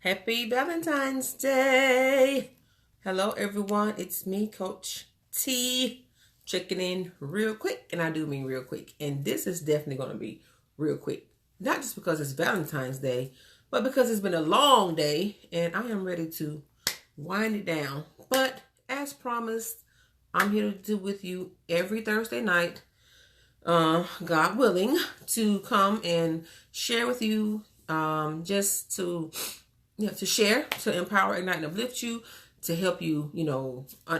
Happy Valentine's Day. Hello, everyone. It's me, Coach T, checking in real quick. And I do mean real quick. And this is definitely going to be real quick. Not just because it's Valentine's Day, but because it's been a long day and I am ready to wind it down. But as promised, I'm here to do with you every Thursday night, God willing, to come and share with you, just to share, to empower, ignite, and uplift you, to help you,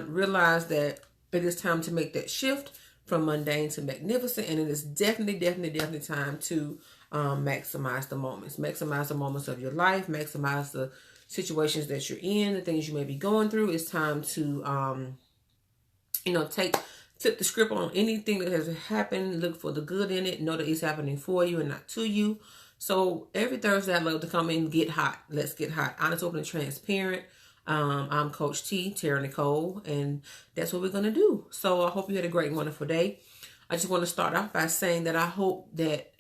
realize that it is time to make that shift from mundane to magnificent. And it is definitely time to maximize the moments of your life, maximize the situations that you're in, the things you may be going through. It's time to, flip the script on anything that has happened. Look for the good in it. Know that it's happening for you and not to you. So every Thursday, I love to come in and get hot. Let's get hot. Honest, open, and transparent. I'm Coach T, Tara Nicole, and that's what we're going to do. So I hope you had a great and wonderful day. I just want to start off by saying that I hope that,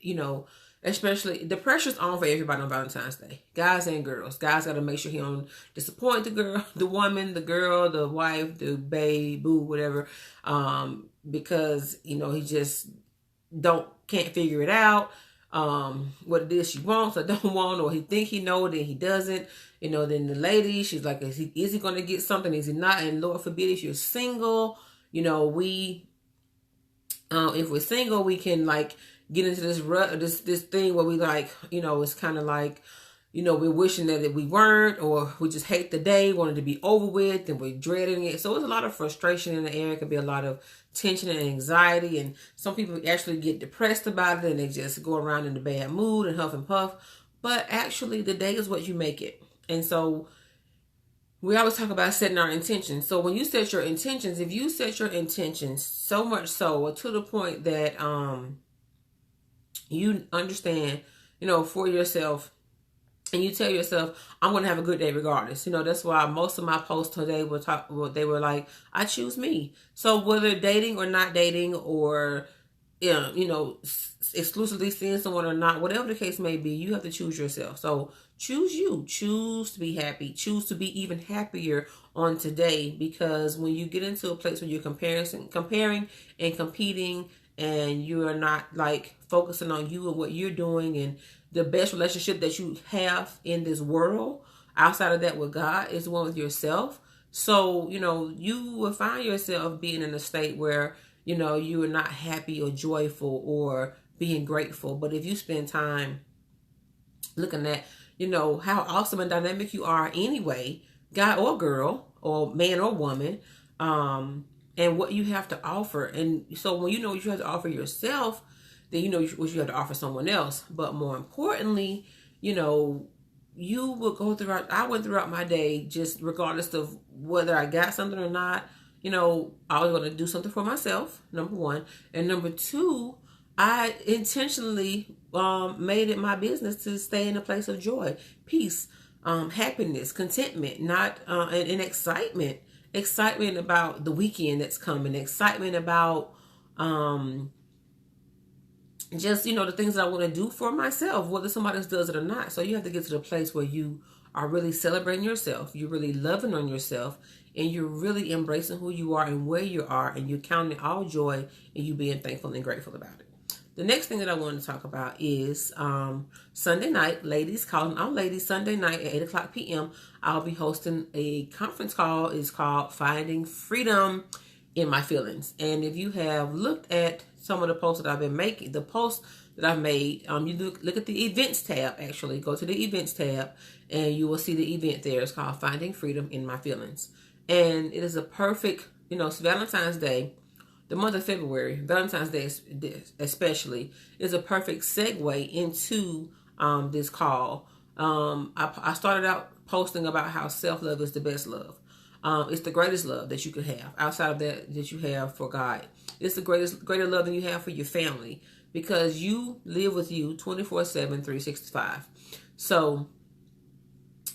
especially the pressure's on for everybody on Valentine's Day. Guys and girls. Guys got to make sure he don't disappoint the girl, the woman, the girl, the wife, the babe, boo, whatever. Because, he just can't figure it out. What it is she wants or don't want, or he think he know, then he doesn't. Then the lady, she's like, is he going to get something? Is he not? And Lord forbid, if you're single, if we're single, we can get into this rut, this thing where we it's kind of like, we're wishing that we weren't, or we just hate the day, wanted to be over with, and we're dreading it. So there's a lot of frustration in the air. It could be a lot of tension and anxiety, and some people actually get depressed about it, and they just go around in a bad mood and huff and puff. But actually, the day is what you make it. And so we always talk about setting our intentions. So when you set your intentions, if you set your intentions so much so, to the point that you understand, for yourself, and you tell yourself, I'm going to have a good day regardless. That's why most of my posts today they were like, I choose me. So whether dating or not dating, or, exclusively seeing someone or not, whatever the case may be, you have to choose yourself. So choose you. Choose to be happy. Choose to be even happier on today. Because when you get into a place where you're comparing and competing, and you are not focusing on you and what you're doing, and the best relationship that you have in this world outside of that with God is the one with yourself. So, you will find yourself being in a state where, you are not happy or joyful or being grateful. But if you spend time looking at, how awesome and dynamic you are anyway, guy or girl, or man or woman, and what you have to offer. And so when you know what you have to offer yourself, then you know what you have to offer someone else. But more importantly, you will go throughout. I went throughout my day, just regardless of whether I got something or not, I was going to do something for myself, number one. And number two, I intentionally made it my business to stay in a place of joy, peace, happiness, contentment, not and excitement. Excitement about the weekend that's coming. Excitement about just, the things that I want to do for myself, whether somebody else does it or not. So you have to get to the place where you are really celebrating yourself. You're really loving on yourself. And you're really embracing who you are and where you are. And you're counting all joy, and you being thankful and grateful about it. The next thing that I want to talk about is Sunday night, ladies, calling all ladies, Sunday night at 8 o'clock p.m. I'll be hosting a conference call. It's called Finding Freedom in My Feelings. And if you have looked at some of the posts that I've been making, the posts that I've made, you look at the events tab, actually. Go to the events tab, and you will see the event there. It's called Finding Freedom in My Feelings. And it is a perfect, it's Valentine's Day. The month of February, Valentine's Day especially, is a perfect segue into this call. I started out posting about how self-love is the best love. It's the greatest love that you could have outside of that you have for God. It's the greater love than you have for your family, because you live with you 24/7, 365. So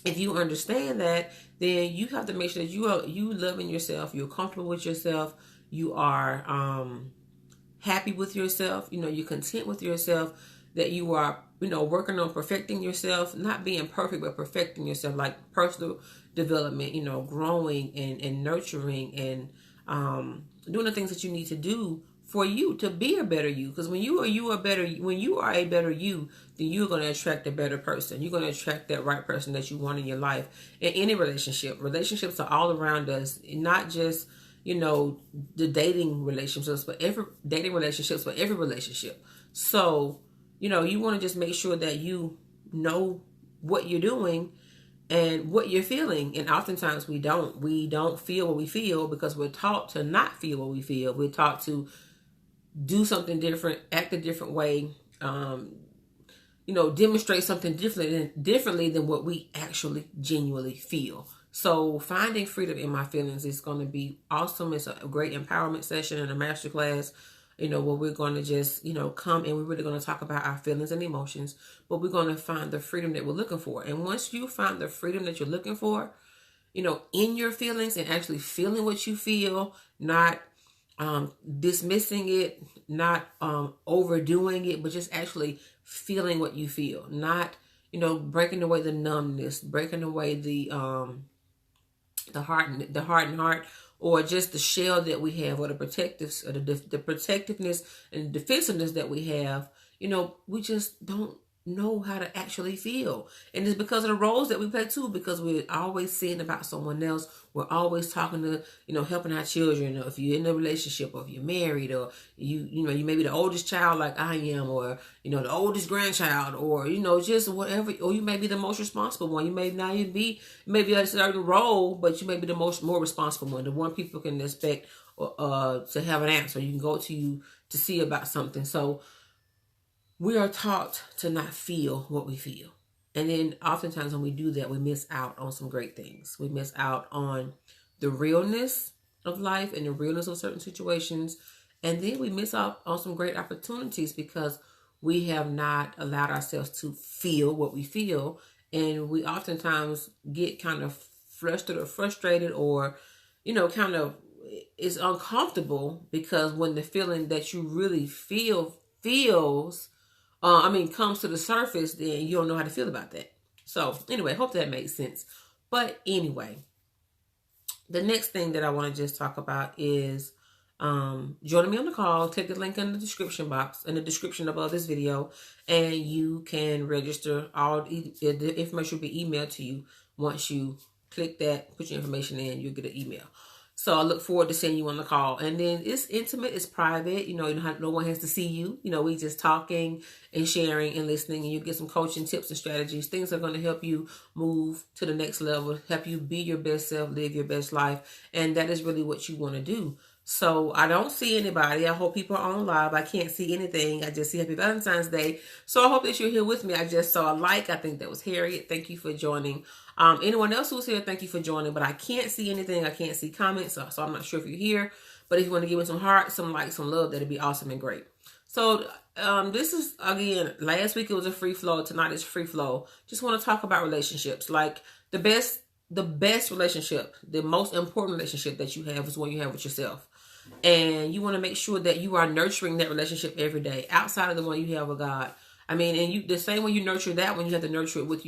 if you understand that, then you have to make sure that you loving yourself, you're comfortable with yourself, you are happy with yourself, you're content with yourself, that you are, working on perfecting yourself, not being perfect, but perfecting yourself, like personal development, growing and nurturing and doing the things that you need to do for you to be a better you. Because when you are a better you, then you're going to attract a better person. You're going to attract that right person that you want in your life. In any relationship, relationships are all around us, not just the dating relationships, but every relationship. So you want to just make sure that you know what you're doing and what you're feeling. And oftentimes we don't feel what we feel because we're taught to not feel what we feel. We're taught to do something different, act a different way, demonstrate something differently than what we actually genuinely feel. So finding freedom in my feelings is going to be awesome. It's a great empowerment session and a masterclass, where we're going to just, come and we're really going to talk about our feelings and emotions, but we're going to find the freedom that we're looking for. And once you find the freedom that you're looking for, in your feelings and actually feeling what you feel, not dismissing it, not overdoing it, but just actually feeling what you feel, not breaking away the numbness, breaking away the hardened heart, or just the shell that we have, or the protectiveness and defensiveness that we have. We just don't know how to actually feel. And it's because of the roles that we play too, because we're always seeing about someone else. We're always talking to, helping our children, or if you're in a relationship, or if you're married, or you may be the oldest child like I am, or, the oldest grandchild, or, just whatever, or you may be the most responsible one. You may not even be, maybe a certain role, but you may be the more responsible one, the one people can expect to have an answer. You can go to see about something. So we are taught to not feel what we feel. And then oftentimes when we do that, we miss out on some great things. We miss out on the realness of life and the realness of certain situations. And then we miss out on some great opportunities because we have not allowed ourselves to feel what we feel. And we oftentimes get kind of frustrated or, kind of is uncomfortable, because when the feeling that you really comes to the surface, then you don't know how to feel about that. So anyway, hope that makes sense. But anyway, the next thing that I want to just talk about is joining me on the call. Click the link in the description box, in the description above this video, and you can register. All the information will be emailed to you. Once you click that, put your information in, you'll get an email. So I look forward to seeing you on the call. And then it's intimate, it's private. No one has to see you. We just talking and sharing and listening, and you get some coaching tips and strategies, things that are going to help you move to the next level, help you be your best self, live your best life. And that is really what you want to do. So I don't see anybody. I hope people are on live. I can't see anything. I just see Happy Valentine's Day. So I hope that you're here with me. I just saw a like. I think that was Harriet. Thank you for joining. Anyone else who's here, thank you for joining. But I can't see anything. I can't see comments. So I'm not sure if you're here. But if you want to give me some heart, some like, some love, that'd be awesome and great. So this is, again, last week it was a free flow. Tonight is free flow. Just want to talk about relationships. Like the best relationship, the most important relationship that you have is one you have with yourself. And you want to make sure that you are nurturing that relationship every day outside of the one you have with God. The same way you nurture that one, you have to nurture it with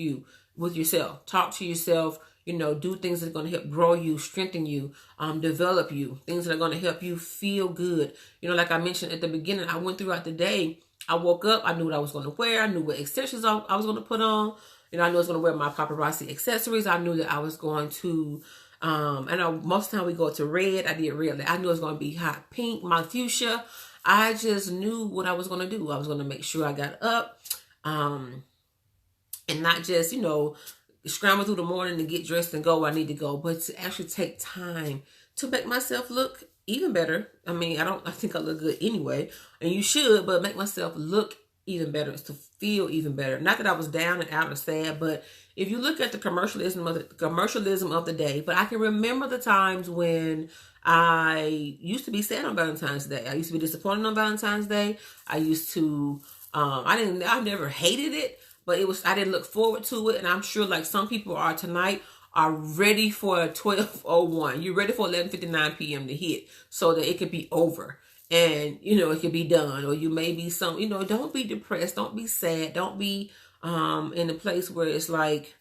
yourself. Talk to yourself, do things that are going to help grow you, strengthen you, develop you, things that are going to help you feel good. Like I mentioned at the beginning, I went throughout the day. I woke up, I knew what I was going to wear. I knew what extensions I was going to put on. I knew I was going to wear my paparazzi accessories. I knew that I was going to, I know most of the time we go to red. I did red. I knew it was going to be hot pink, my fuchsia. I just knew what I was going to do. I was going to make sure I got up, and not just, scramble through the morning to get dressed and go where I need to go, but to actually take time to make myself look even better. I think I look good anyway, and you should, but make myself look even better, to feel even better. Not that I was down and out or sad, but if you look at the commercialism of the day, but I can remember the times when I used to be sad on Valentine's Day. I used to be disappointed on Valentine's Day. I used to, I never hated it, but I didn't look forward to it. And I'm sure like some people are tonight, are ready for 12:01. You're ready for 11:59 p.m. to hit so that it could be over. and it can be done. Or you may be don't be depressed, don't be sad, don't be in a place where it's like,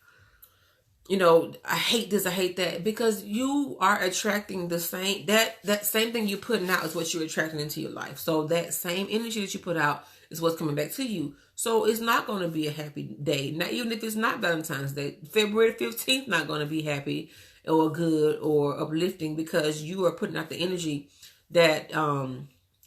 I hate this, I hate that, because you are attracting the same, that same thing you're putting out is what you're attracting into your life. So that same energy that you put out is what's coming back to you. So it's not going to be a happy day. Not even if it's not Valentine's Day. February 15th not going to be happy or good or uplifting, because you are putting out the energy that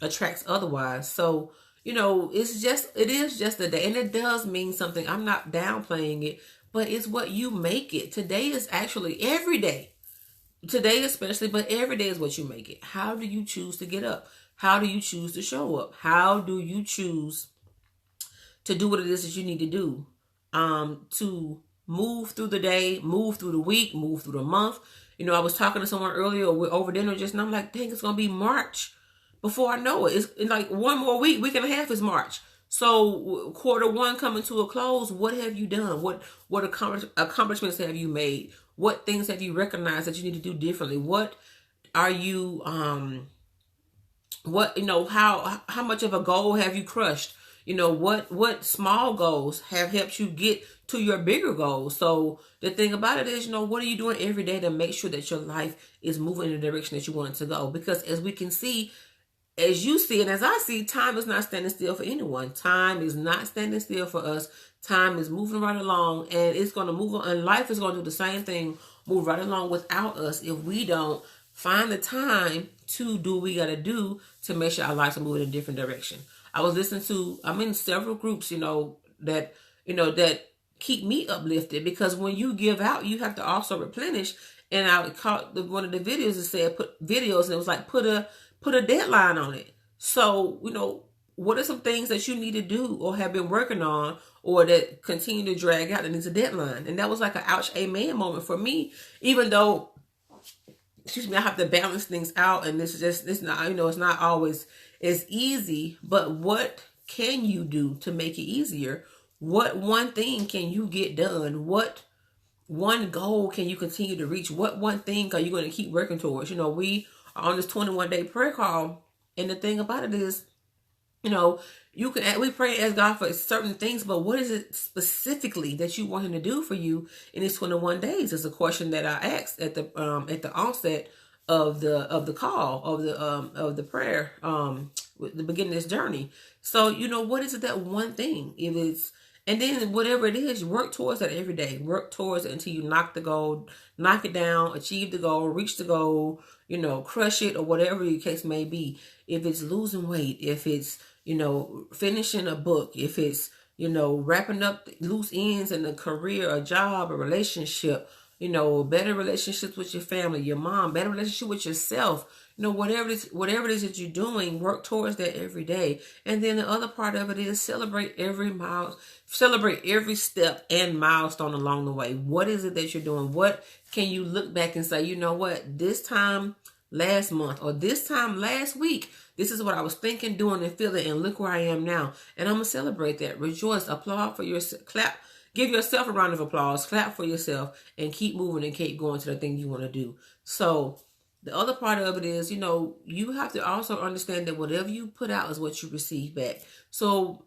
attracts otherwise. So it is just a day, and it does mean something. I'm not downplaying it, but it's what you make it. Today is actually every day. Today especially, but every day is what you make it. How do you choose to get up? How do you choose to show up? How do you choose to do what it is that you need to do to move through the day, move through the week, move through the month? I was talking to someone earlier over dinner just, and I'm like, dang, it's going to be March before I know it. It's like one more week and a half is March. So Q1 coming to a close. What have you done? What accomplishments have you made? What things have you recognized that you need to do differently? What are you how much of a goal have you crushed? What small goals have helped you get to your bigger goals? So the thing about it is, what are you doing every day to make sure that your life is moving in the direction that you want it to go? Because as we can see, as you see, and as I see, time is not standing still for anyone. Time is not standing still for us. Time is moving right along, and it's going to move on, and life is going to do the same thing, move right along without us, if we don't find the time to do what we got to do to make sure our lives are moving in a different direction. I'm in several groups, that keep me uplifted, because when you give out, you have to also replenish. And I caught one of the videos that said put videos, and it was like put a deadline on it. So, what are some things that you need to do or have been working on, or that continue to drag out, that needs a deadline? And that was like an ouch, amen moment for me, even though, I have to balance things out, and it's not, it's not always as easy, but what can you do to make it easier? What one thing can you get done? What one goal can you continue to reach? What one thing are you going to keep working towards? We are on this 21-day prayer call, and the thing about it is, we pray and ask God for certain things, but what is it specifically that you want Him to do for you in these 21 days? Is a question that I asked at the onset of the call of the prayer, the beginning of this journey. So what is it, that one thing? If it's, and then whatever it is, work towards that every day. Work towards it until you knock the goal, knock it down, achieve the goal, reach the goal, crush it, or whatever the case may be. If it's losing weight, if it's, finishing a book, if it's, wrapping up loose ends in a career, a job, a relationship, better relationships with your family, your mom, better relationship with yourself, whatever it is that you're doing, work towards that every day. And then the other part of it is celebrate every step and milestone along the way. What is it that you're doing? What can you look back and say, this time last month, or this time last week, this is what I was thinking, doing, and feeling, and look where I am now. And I'm going to celebrate that. Rejoice, applaud for yourself, clap. Give yourself a round of applause, clap for yourself, and keep moving and keep going to the thing you want to do. So the other part of it is, you have to also understand that whatever you put out is what you receive back. So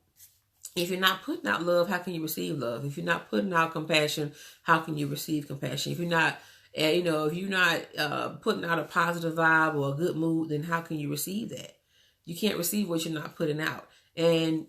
if you're not putting out love, how can you receive love? If you're not putting out compassion, how can you receive compassion? If you're not, putting out a positive vibe or a good mood, then how can you receive that? You can't receive what you're not putting out. And,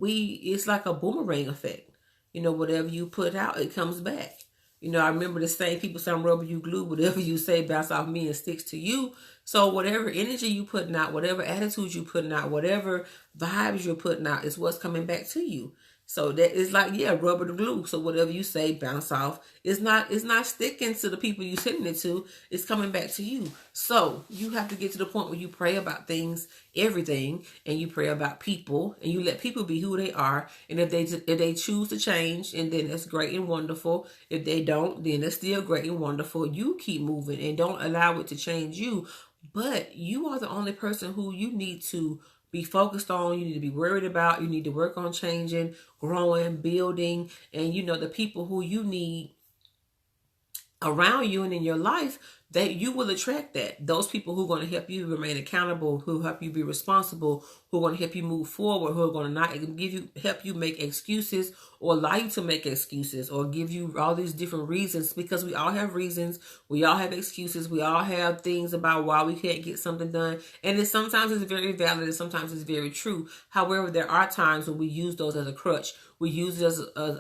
it's like a boomerang effect. Whatever you put out, it comes back. I remember the saying, people say I'm rubber, you glue. Whatever you say bounce off me and sticks to you. So whatever energy you putting out, whatever attitudes you putting out, whatever vibes you're putting out is what's coming back to you. So that is like, rubber to glue. So whatever you say bounce off. It's not sticking to the people you sending it to. It's coming back to you. So you have to get to the point where you pray about things, everything, and you pray about people, and you let people be who they are. And if they choose to change, and then that's great and wonderful. If they don't, then that's still great and wonderful. You keep moving and don't allow it to change you. But you are the only person who you need to be focused on, you need to be worried about, you need to work on changing, growing, building, and the people who you need around you and in your life, that you will attract that. Those people who are going to help you remain accountable, who help you be responsible, who are going to help you move forward, who are going to not help you make excuses or allow you to make excuses or give you all these different reasons, because we all have reasons. We all have excuses. We all have things about why we can't get something done. And sometimes it's very valid and sometimes it's very true. However, there are times when we use those as a crutch. We use it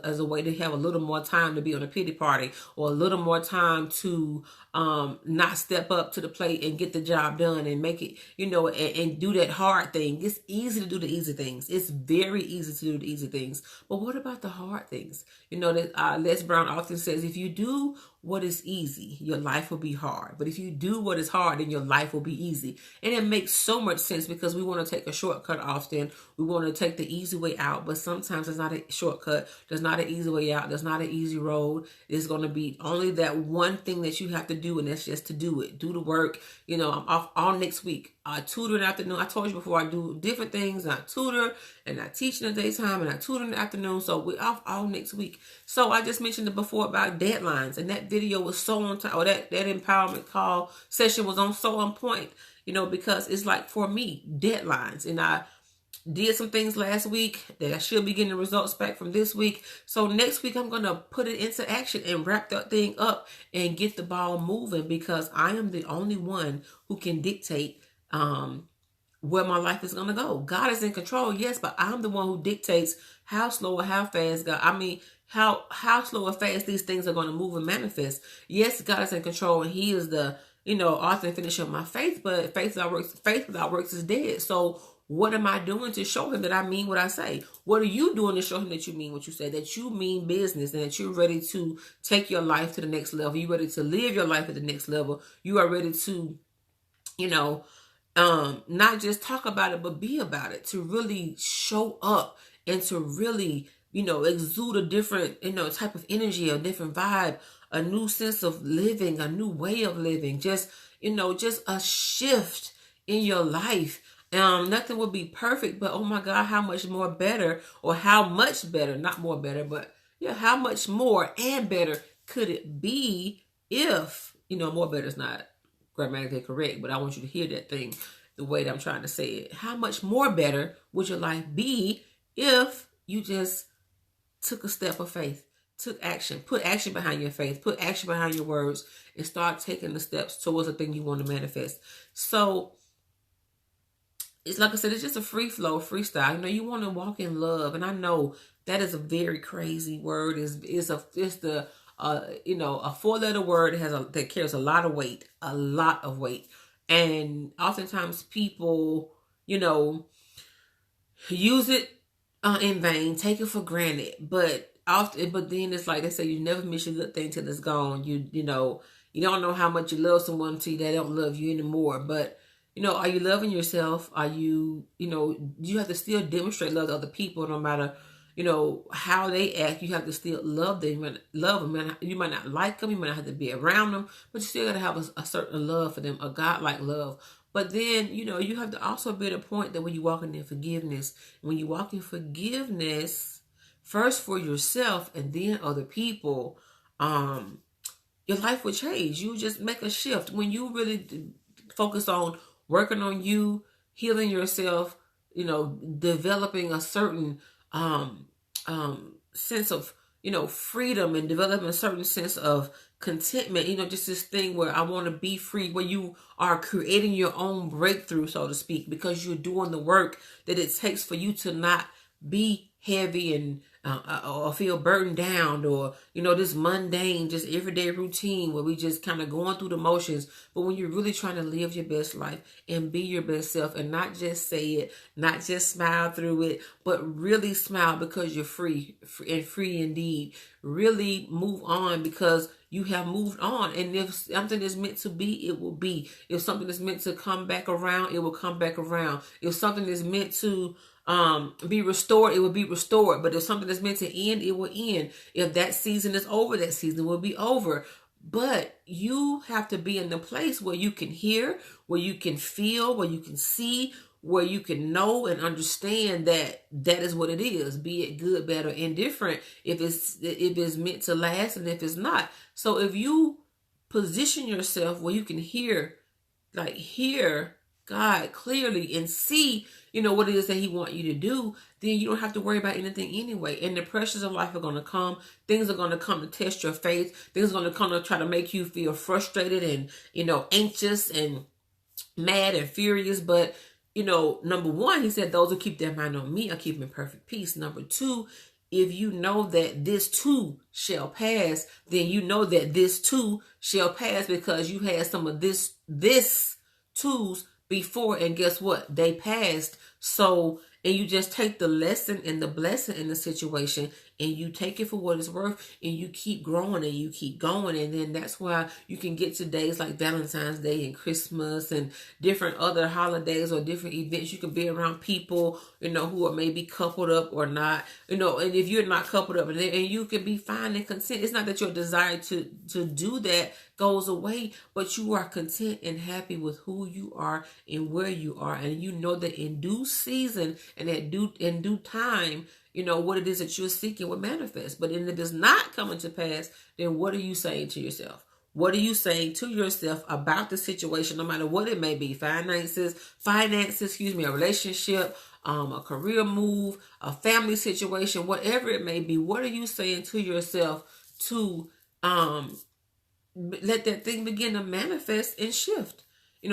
as a way to have a little more time to be on a pity party, or a little more time to not step up to the plate and get the job done and make it, and do that hard thing. It's easy to do the easy things. It's very easy to do the easy things. But what about the hard things? That Les Brown often says, if you do what is easy, your life will be hard. But if you do what is hard, then your life will be easy. And it makes so much sense, because we want to take a shortcut often. We want to take the easy way out, but sometimes it's not a shortcut. There's not an easy way out. There's not an easy road. It's going to be only that one thing that you have to do, and that's just to do it. Do the work. I'm off all next week. I tutor in the afternoon. I told you before, I do different things. I tutor and I teach in the daytime and I tutor in the afternoon. So we're off all next week. So I just mentioned it before about deadlines, and that video was so on time, or that empowerment call session was so on point, because it's like, for me, deadlines. And I did some things last week that I should be getting the results back from this week. So next week, I'm going to put it into action and wrap that thing up and get the ball moving, because I am the only one who can dictate where my life is going to go. God is in control, yes, but I'm the one who dictates how slow or how fast how slow or fast these things are going to move and manifest. Yes, God is in control, and He is the, author and finisher of my faith, but faith without works is dead. So what am I doing to show Him that I mean what I say? What are you doing to show Him that you mean what you say, that you mean business, and that you're ready to take your life to the next level? You're ready to live your life at the next level. You are ready to, not just talk about it, but be about it, to really show up and to really, exude a different, type of energy, a different vibe, a new sense of living, a new way of living, just a shift in your life. Nothing will be perfect, but oh my God, how much more better, or how much better, not more better, but yeah, how much more and better could it be if, more better is not grammatically correct, but I want you to hear that thing the way that I'm trying to say it. How much more better would your life be if you just took a step of faith, took action, put action behind your faith, put action behind your words, and start taking the steps towards the thing you want to manifest? So it's like I said, it's just a free flow, freestyle. You want to walk in love, and I know that is a very crazy word. It's a 4-letter word that carries a lot of weight, and oftentimes people, use it in vain, take it for granted. But then it's like they say, you never miss a good thing till it's gone. You don't know how much you love someone until they don't love you anymore. But are you loving yourself? Are you, you have to still demonstrate love to other people, no matter, how they act. You have to still love them. You might not like them. You might not have to be around them, but you still got to have a certain love for them, a God-like love. But then, you have to also be at a point that when you walk in forgiveness, first for yourself and then other people, your life will change. You just make a shift. When you really focus on working on you, healing yourself, developing a certain sense of, freedom, and developing a certain sense of contentment, just this thing where I want to be free, where you are creating your own breakthrough, so to speak, because you're doing the work that it takes for you to not be heavy and or feel burdened down, or this mundane, just everyday routine where we just kind of going through the motions. But when you're really trying to live your best life and be your best self, and not just say it, not just smile through it, but really smile because you're free indeed. Really move on because you have moved on. And if something is meant to be, it will be. If something is meant to come back around, it will come back around. If something is meant to be restored, it will be restored. But if something is meant to end, it will end. If that season is over, that season will be over. But you have to be in the place where you can hear, where you can feel, where you can see, where you can know and understand that that is what it is, be it good, bad, or indifferent, if it's meant to last and if it's not. So if you position yourself where you can hear God clearly and see, what it is that he wants you to do, then you don't have to worry about anything anyway. And the pressures of life are going to come. Things are going to come to test your faith. Things are going to come to try to make you feel frustrated and, anxious and mad and furious. But, number one, he said, those who keep their mind on me, I keep them in perfect peace. Number two, if you know that this too shall pass, then you know that this too shall pass because you had some of this twos before, and guess what? They passed. So, and you just take the lesson and the blessing in the situation and you take it for what it's worth and you keep growing and you keep going. And then that's why you can get to days like Valentine's Day and Christmas and different other holidays or different events. You can be around people, who are maybe coupled up or not, and if you're not coupled up and you can be fine and content. It's not that your desire to do that goes away, but you are content and happy with who you are and where you are. And you know that in due season and in due time, what it is that you're seeking will manifest. But if it is not coming to pass, then what are you saying to yourself? What are you saying to yourself about the situation, no matter what it may be? Finances, a relationship, a career move, a family situation, whatever it may be. What are you saying to yourself to let that thing begin to manifest and shift?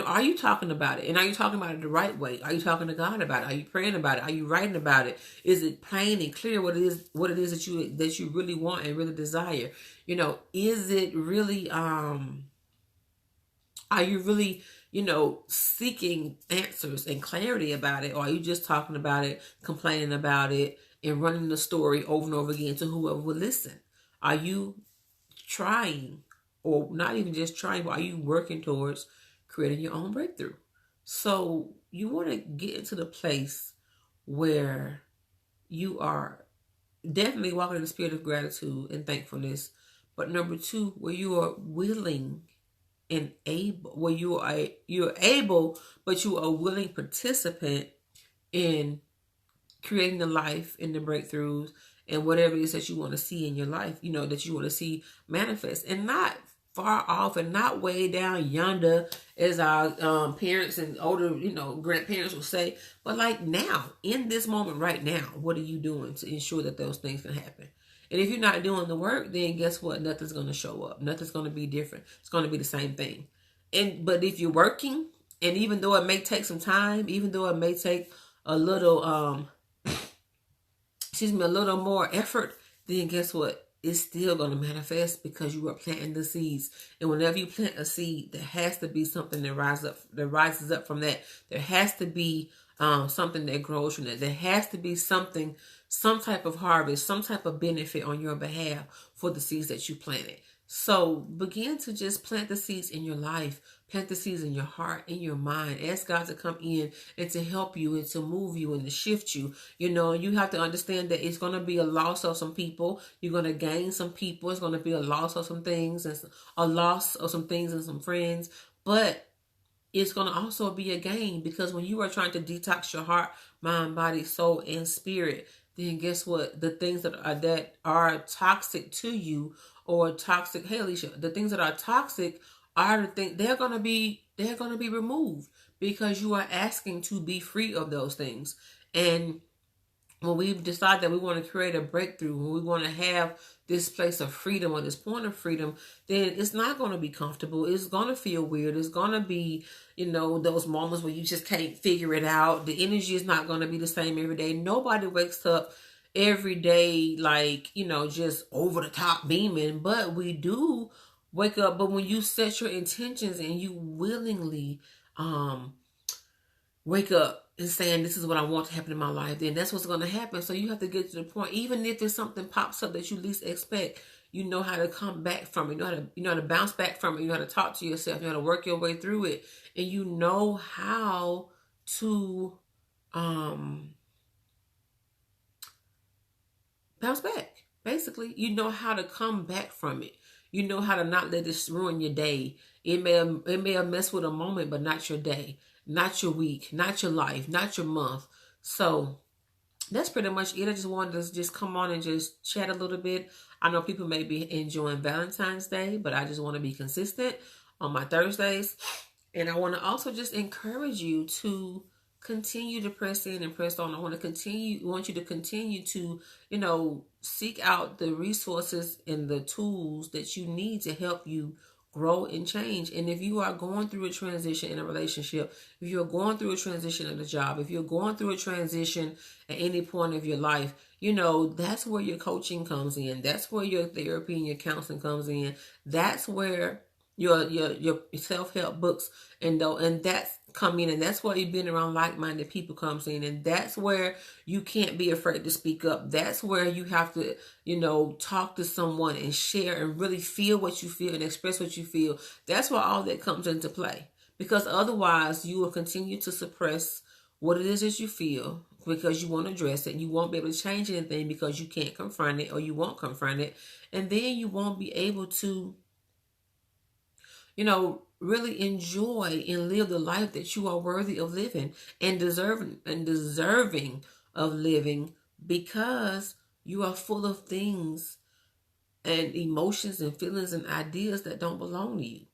Are you talking about it? And are you talking about it the right way? Are you talking to God about it? Are you praying about it? Are you writing about it? Is it plain and clear what it is that you really want and really desire? Is it really are you really, seeking answers and clarity about it? Or are you just talking about it, complaining about it, and running the story over and over again to whoever will listen? Are you trying, or not even just trying, but are you working towards creating your own breakthrough? So you want to get into the place where you are definitely walking in the spirit of gratitude and thankfulness. But number two, where you are willing and able, where you're able, but you are a willing participant in creating the life and the breakthroughs and whatever it is that you want to see in your life, that you want to see manifest, and not far off and not way down yonder, as our parents and older, grandparents will say, but like now, in this moment right now, what are you doing to ensure that those things can happen? And if you're not doing the work, then guess what? Nothing's going to show up. Nothing's going to be different. It's going to be the same thing. But if you're working, and even though it may take some time, even though it may take a little, a little more effort, then guess what? It's still going to manifest because you are planting the seeds. And whenever you plant a seed, there has to be something that rises up from that. There has to be something that grows from that. There has to be some type of harvest, some type of benefit on your behalf for the seeds that you planted. So begin to just plant the seeds in your life, plant the seeds in your heart, in your mind. Ask God to come in and to help you and to move you and to shift you. You have to understand that it's going to be a loss of some people. You're going to gain some people. It's going to be a loss of some things and some friends. But it's going to also be a gain, because when you are trying to detox your heart, mind, body, soul, and spirit, then guess what? The things that are toxic to you, or toxic, hey Alicia, the things that are toxic are the things, they're going to be removed, because you are asking to be free of those things. And when we decide that we want to create a breakthrough, when we want to have this place of freedom or this point of freedom, then it's not going to be comfortable. It's going to feel weird. It's going to be, those moments where you just can't figure it out. The energy is not going to be the same every day. Nobody wakes up every day like, just over the top beaming, but we do wake up. But when you set your intentions and you willingly wake up and saying, this is what I want to happen in my life, then that's what's going to happen. So you have to get to the point, even if it's something pops up that you least expect, you know how to come back from it. You know how to bounce back from it. You know how to talk to yourself. You know how to work your way through it. And you know how to bounce back. Basically, you know how to come back from it. You know how to not let this ruin your day. It may have messed with a moment, but not your day, not your week, not your life, not your month. So that's pretty much it. I just wanted to just come on and just chat a little bit. I know people may be enjoying Valentine's Day, but I just want to be consistent on my Thursdays. And I want to also just encourage you to continue to press in and press on. I want you to continue to, seek out the resources and the tools that you need to help you grow and change. And if you are going through a transition in a relationship, if you're going through a transition in a job, if you're going through a transition at any point of your life, that's where your coaching comes in. That's where your therapy and your counseling comes in. That's where your self-help books and that's come in, and that's where you've been around like-minded people comes in, and that's where you can't be afraid to speak up. That's where you have to talk to someone and share and really feel what you feel and express what you feel. That's where all that comes into play, because otherwise you will continue to suppress what it is that you feel because you won't address it. You won't be able to change anything because you can't confront it, or you won't confront it, and then you won't be able to really enjoy and live the life that you are worthy of living and deserving of living, because you are full of things and emotions and feelings and ideas that don't belong to you,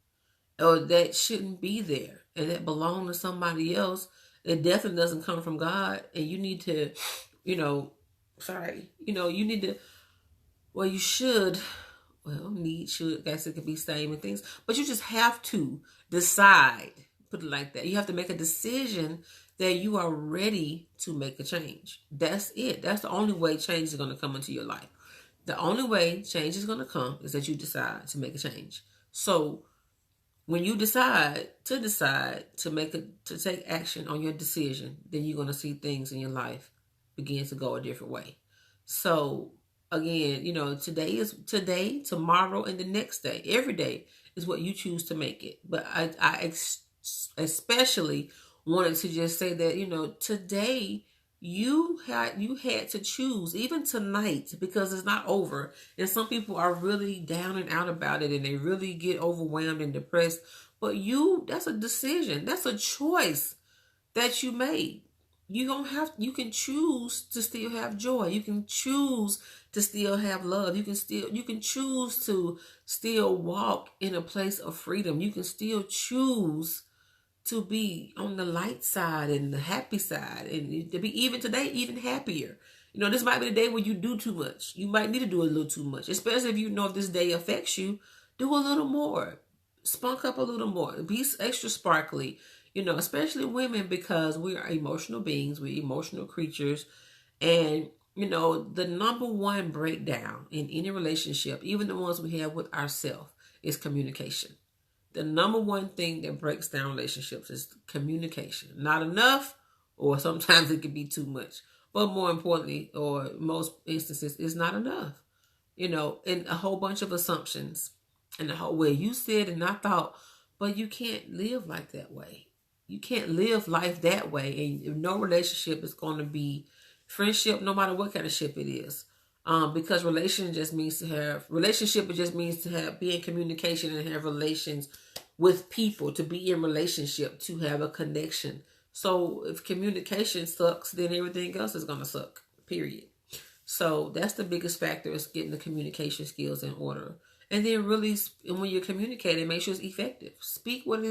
or that shouldn't be there, and that belong to somebody else. It definitely doesn't come from God, and you need to, you need to, well, you should, need, should, I guess it could be same and things, but you just have to decide, put it like that. You have to make a decision that you are ready to make a change. That's it. That's the only way change is going to come into your life. The only way change is going to come is that you decide to make a change. So when you decide to take action on your decision, then you're going to see things in your life begin to go a different way. So again, today, tomorrow, and the next day. Every day is what you choose to make it. But I especially wanted to just say that, today you had to choose, even tonight, because it's not over. And some people are really down and out about it, and they really get overwhelmed and depressed. But that's a decision. That's a choice that you made. You can choose to still have joy. You can choose to still have love. You can choose to still walk in a place of freedom. You can still choose to be on the light side and the happy side, and to be even happier. This might be the day where you do too much. You might need to do a little too much, especially if you know if this day affects you. Do a little more. Spunk up a little more. Be extra sparkly. Especially women, because we are emotional beings. We're emotional creatures. And, the number one breakdown in any relationship, even the ones we have with ourselves, is communication. The number one thing that breaks down relationships is communication. Not enough, or sometimes it can be too much. But more importantly, or most instances, it's not enough. And a whole bunch of assumptions. And the whole way you said and I thought, but you can't live like that way. You can't live life that way, and no relationship is going to be friendship, no matter what kind of ship it is. Because relationship just means to be in communication and have relations with people, to be in relationship, to have a connection. So if communication sucks, then everything else is going to suck, period. So that's the biggest factor, is getting the communication skills in order. And then really, when you're communicating, make sure it's effective. Speak what it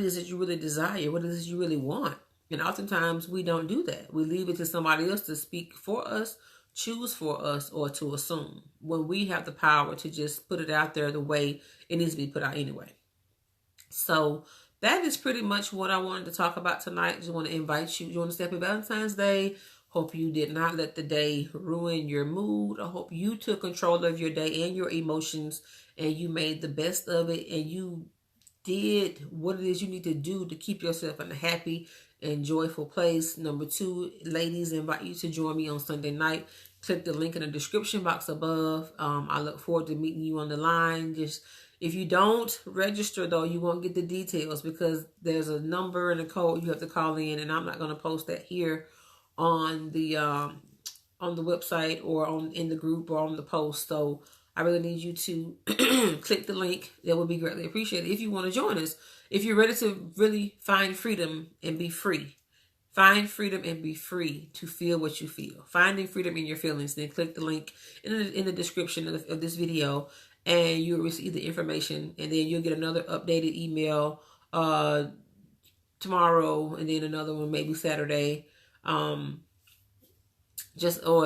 is that you really desire, what it is you really want. And oftentimes we don't do that. We leave it to somebody else to speak for us, choose for us, or to assume, when we have the power to just put it out there the way it needs to be put out anyway. So that is pretty much what I wanted to talk about tonight. Just want to invite you, join us. Happy Valentine's Day. Hope you did not let the day ruin your mood. I hope you took control of your day and your emotions, and you made the best of it, and you did what it is you need to do to keep yourself in a happy and joyful place. Number 2, ladies, invite you to join me on Sunday night. Click the link in the description box above. I look forward to meeting you on the line. Just, if you don't register, though, you won't get the details, because there's a number and a code you have to call in, and I'm not going to post that here on the website or in the group or on the post. So I really need you to click the link. That would be greatly appreciated if you want to join us. If you're ready to really find freedom and be free Find freedom and be free to feel what you feel. Finding freedom in your feelings. Then click the link in the description of this video, and you'll receive the information. And then you'll get another updated email tomorrow, and then another one maybe Saturday, or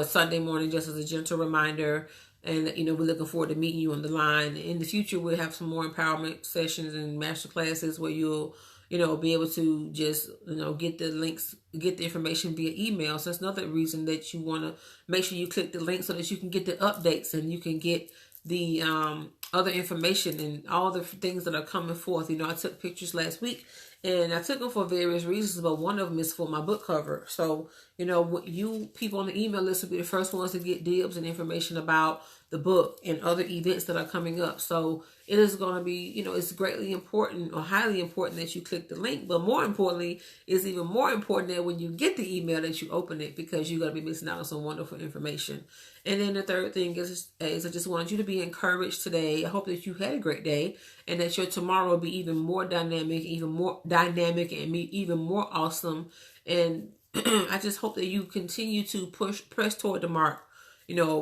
Sunday morning, just as a gentle reminder. And we're looking forward to meeting you on the line. In the future, we'll have some more empowerment sessions and master classes where you'll be able to just get the links, get the information via email. So that's another reason that you want to make sure you click the link so that you can get the updates and you can get the other information and all the things that are coming forth. I took pictures last week, and I took them for various reasons, but one of them is for my book cover. So, you people on the email list will be the first ones to get dibs and information about the book and other events that are coming up. So it is going to be, it's greatly important or highly important that you click the link. But more importantly, it's even more important that when you get the email that you open it, because you're going to be missing out on some wonderful information. And then the third thing is I just wanted you to be encouraged today. I hope that you had a great day and that your tomorrow will be even more dynamic, and even more awesome. And I just hope that you continue to press toward the mark,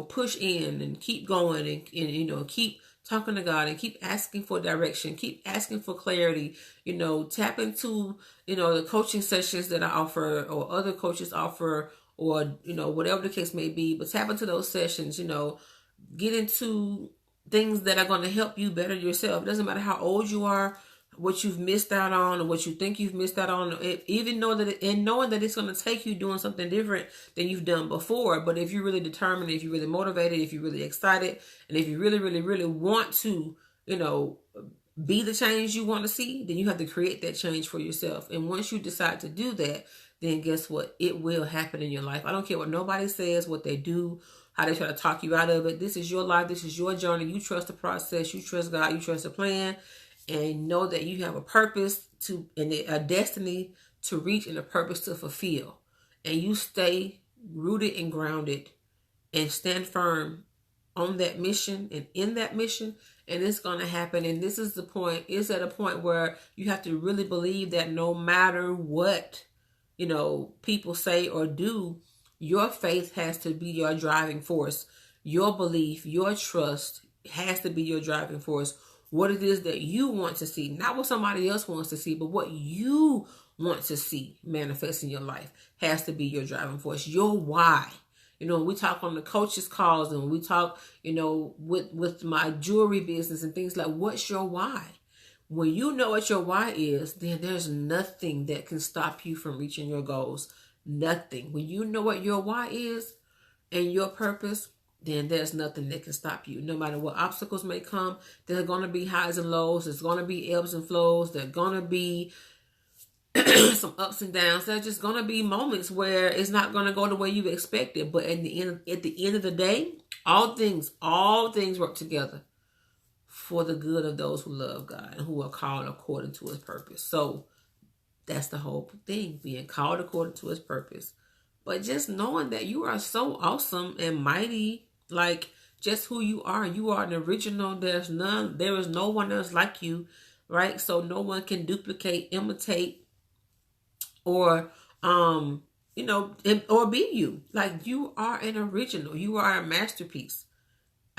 push in and keep going and keep talking to God and keep asking for direction, keep asking for clarity, tap into, the coaching sessions that I offer or other coaches offer, or, whatever the case may be, but tap into those sessions, get into things that are going to help you better yourself. It doesn't matter how old you are, what you've missed out on, or what you think you've missed out on, even knowing that it's going to take you doing something different than you've done before. But if you're really determined, if you're really motivated, if you're really excited, and if you really, really, really want to, be the change you want to see, then you have to create that change for yourself. And once you decide to do that, then guess what? It will happen in your life. I don't care what nobody says, what they do, how they try to talk you out of it. This is your life. This is your journey. You trust the process. You trust God. You trust the plan. And know that you have a purpose and a destiny to reach and a purpose to fulfill. And you stay rooted and grounded and stand firm on that mission and in that mission, and it's going to happen. And this is the point. It's at a point where you have to really believe that no matter what, people say or do, your faith has to be your driving force. Your belief, your trust has to be your driving force. What it is that you want to see, not what somebody else wants to see, but what you want to see manifest in your life has to be your driving force, your why. We talk on the coaches calls, and we talk, with my jewelry business and things like, what's your why? When you know what your why is, then there's nothing that can stop you from reaching your goals. Nothing. When you know what your why is and your purpose, then there's nothing that can stop you. No matter what obstacles may come, there are going to be highs and lows. There's going to be ebbs and flows. There are going to be some ups and downs. There's just going to be moments where it's not going to go the way you expected. But at the end of the day, all things work together for the good of those who love God and who are called according to His purpose. So that's the whole thing, being called according to His purpose. But just knowing that you are so awesome and mighty, like just who you are. You are an original. There is no one else like you, right? So no one can duplicate, imitate, or or be you. Like, you are an original. You are a masterpiece.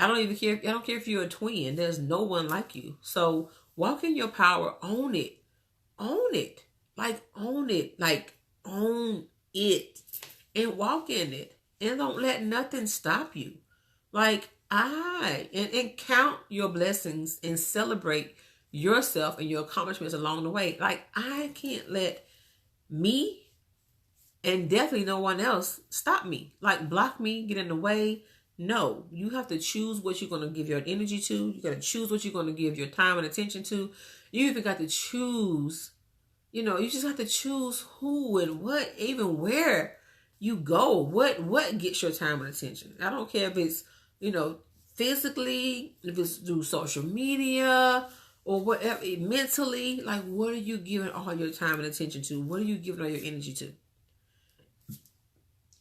I don't care if you're a twin. There's no one like you. So walk in your power. Own it. Own it. Like, own it. Like, own it. And walk in it. And don't let nothing stop you. Like, and count your blessings and celebrate yourself and your accomplishments along the way. Like, I can't let me and definitely no one else stop me. Like, block me, get in the way. No, you have to choose what you're going to give your energy to. You got to choose what you're going to give your time and attention to. You even got to choose, you just have to choose who and what, even where you go. What gets your time and attention? I don't care if it's, physically, if it's through social media or whatever, mentally. Like, what are you giving all your time and attention to? What are you giving all your energy to?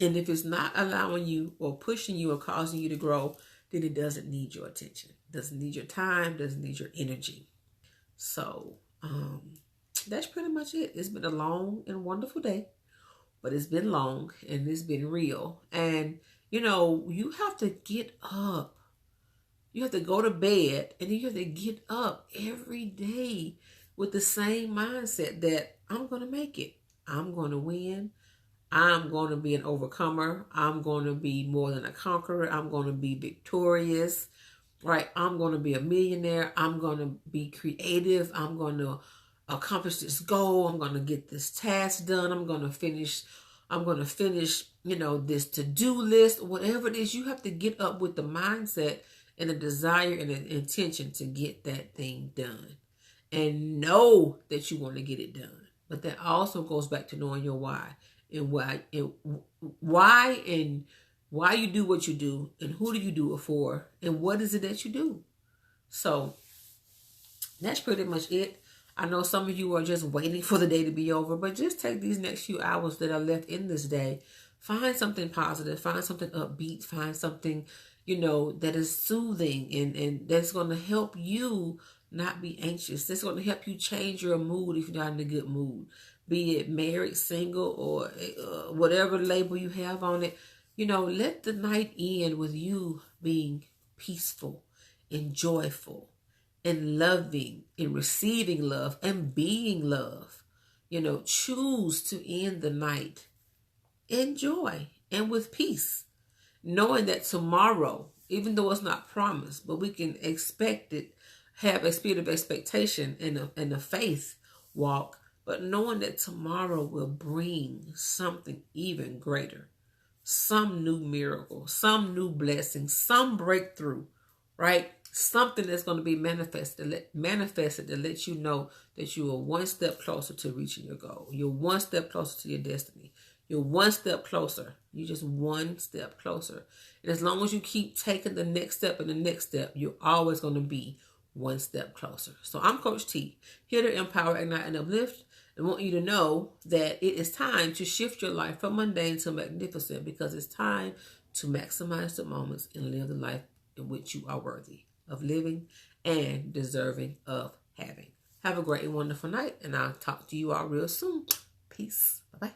And if it's not allowing you or pushing you or causing you to grow, then it doesn't need your attention. It doesn't need your time, doesn't need your energy. So that's pretty much it. It's been a long and wonderful day. but it's been long and it's been real. And, you know, you have to get up. You have to go to bed and you have to get up every day with the same mindset that I'm going to make it. I'm going to win. I'm going to be an overcomer. I'm going to be more than a conqueror. I'm going to be victorious, right? I'm going to be a millionaire. I'm going to be creative. I'm going to accomplish this goal. I'm going to get this task done. I'm going to finish, you know, this to-do list, whatever it is. You have to get up with the mindset and a desire and an intention to get that thing done and know that you want to get it done. But that also goes back to knowing your why and why you do what you do and who do you do it for and what is it that you do. So that's pretty much it. I know some of you are just waiting for the day to be over, but just take these next few hours that are left in this day. Find something positive, find something upbeat, find something, you know, that is soothing and that's going to help you not be anxious. That's going to help you change your mood if you're not in a good mood. Be it married, single, or whatever label you have on it. You know, let the night end with you being peaceful and joyful and loving and receiving love and being love. You know, choose to end the night in joy and with peace, knowing that tomorrow, even though it's not promised, but we can expect it, have a spirit of expectation and a faith walk, but knowing that tomorrow will bring something even greater, some new miracle, some new blessing, some breakthrough, right? Something that's going to be manifested to let you know that you are one step closer to reaching your goal. You're one step closer to your destiny. You're one step closer. You're just one step closer. And as long as you keep taking the next step and the next step, you're always going to be one step closer. So I'm Coach T, here to empower, ignite, and uplift. I want you to know that it is time to shift your life from mundane to magnificent, because it's time to maximize the moments and live the life in which you are worthy of living and deserving of having. Have a great and wonderful night, and I'll talk to you all real soon. Peace. Bye-bye.